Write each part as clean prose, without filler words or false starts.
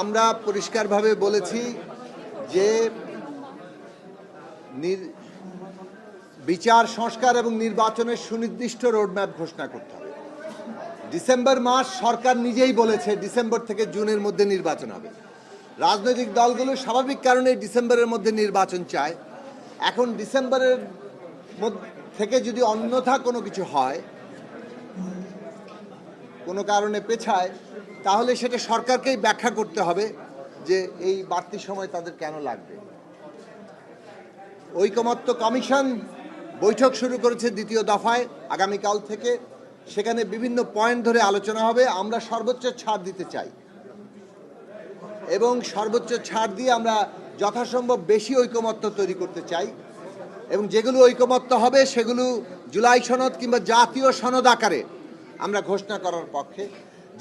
আমরা পরিষ্কারভাবে বলেছি যে বিচার সংস্কার এবং নির্বাচনের সুনির্দিষ্ট রোডম্যাপ ঘোষণা করতে হবে। ডিসেম্বর মাস সরকার নিজেই বলেছে ডিসেম্বর থেকে জুনের মধ্যে নির্বাচন হবে। রাজনৈতিক দলগুলো স্বাভাবিক কারণে ডিসেম্বরের মধ্যে নির্বাচন চায়। এখন ডিসেম্বরের থেকে যদি অন্যথা কোনো কিছু হয়, কোনো কারণে পেছায়, তাহলে সেটা সরকারকেই ব্যাখ্যা করতে হবে যে এই বাড়তি সময় তাদের কেন লাগবে। ঐকমত্য কমিশন বৈঠক শুরু করেছে দ্বিতীয় দফায় আগামীকাল থেকে। সেখানে বিভিন্ন পয়েন্ট ধরে আলোচনা হবে। আমরা সর্বোচ্চ ছাড় দিতে চাই এবং সর্বোচ্চ ছাড় দিয়ে আমরা যথাসম্ভব বেশি ঐকমত্য তৈরি করতে চাই এবং যেগুলো ঐকমত্য হবে সেগুলো জুলাই সনদ কিংবা জাতীয় সনদ আকারে আমরা ঘোষণা করার পক্ষে।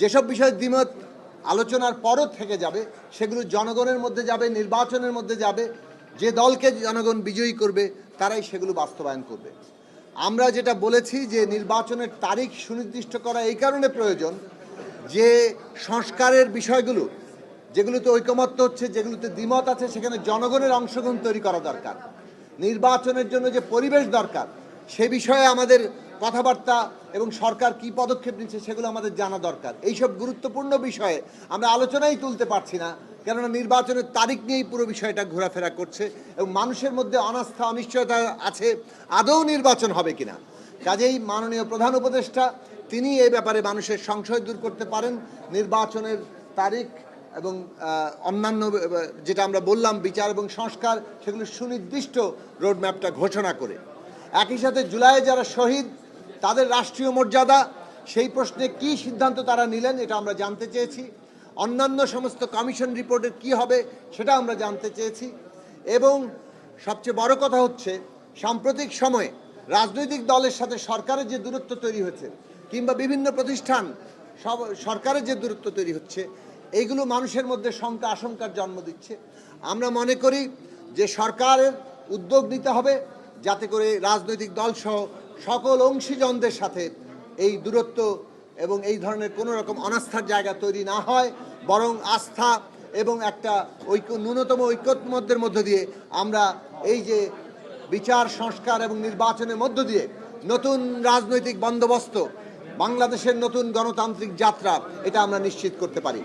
যেসব বিষয়ে দ্বিমত আলোচনার পরও থেকে যাবে সেগুলো জনগণের মধ্যে যাবে, নির্বাচনের মধ্যে যাবে। যে দলকে জনগণ বিজয়ী করবে তারাই সেগুলো বাস্তবায়ন করবে। আমরা যেটা বলেছি যে নির্বাচনের তারিখ সুনির্দিষ্ট করা এই কারণে প্রয়োজন যে সংস্কারের বিষয়গুলো যেগুলোতে ঐকমত্য হচ্ছে, যেগুলোতে দ্বিমত আছে, সেখানে জনগণের অংশগ্রহণ তৈরি করা দরকার। নির্বাচনের জন্য যে পরিবেশ দরকার সে বিষয়ে আমাদের কথাবার্তা এবং সরকার কি পদক্ষেপ নিচ্ছে সেগুলো আমাদের জানা দরকার। এইসব গুরুত্বপূর্ণ বিষয়ে আমরা আলোচনাই তুলতে পারছি না, কেননা নির্বাচনের তারিখ নিয়েই পুরো বিষয়টা ঘোরাফেরা করছে এবং মানুষের মধ্যে অনাস্থা অনিশ্চয়তা আছে আদৌ নির্বাচন হবে কিনা। কাজেই মাননীয় প্রধান উপদেষ্টা তিনি এই ব্যাপারে মানুষের সংশয় দূর করতে পারেন। নির্বাচনের তারিখ এবং অন্যান্য যেটা আমরা বললাম বিচার এবং সংস্কার, সেগুলো সুনির্দিষ্ট রোডম্যাপটা ঘোষণা করে একই সাথে জুলাইয়ে যারা শহীদ তাদের রাষ্ট্রীয় মর্যাদা সেই প্রশ্নে কি সিদ্ধান্ত তারা নিলেন এটা আমরা জানতে চেয়েছি। অন্যান্য সমস্ত কমিশন রিপোর্টের কি হবে সেটা আমরা জানতে চেয়েছি। এবং সবচেয়ে বড় কথা হচ্ছে সাম্প্রতিক সময়ে রাজনৈতিক দলের সাথে সরকারের যে দূরত্ব তৈরি হয়েছে কিংবা বিভিন্ন প্রতিষ্ঠান সরকারের যে দূরত্ব তৈরি হচ্ছে, এইগুলো মানুষের মধ্যে শঙ্কা আশঙ্কার জন্ম দিচ্ছে। আমরা মনে করি যে সরকারের উদ্যোগ নিতে হবে যাতে করে রাজনৈতিক দলসহ সকল অংশীজনদের সাথে এই দূরত্ব এবং এই ধরনের কোনো রকম অনাস্থার জায়গা তৈরি না হয়, বরং আস্থা এবং একটা ন্যূনতম ঐক্যমত্যের মধ্য দিয়ে আমরা এই যে বিচার সংস্কার এবং নির্বাচনের মধ্য দিয়ে নতুন রাজনৈতিক বন্দোবস্ত, বাংলাদেশের নতুন গণতান্ত্রিক যাত্রা, এটা আমরা নিশ্চিত করতে পারি।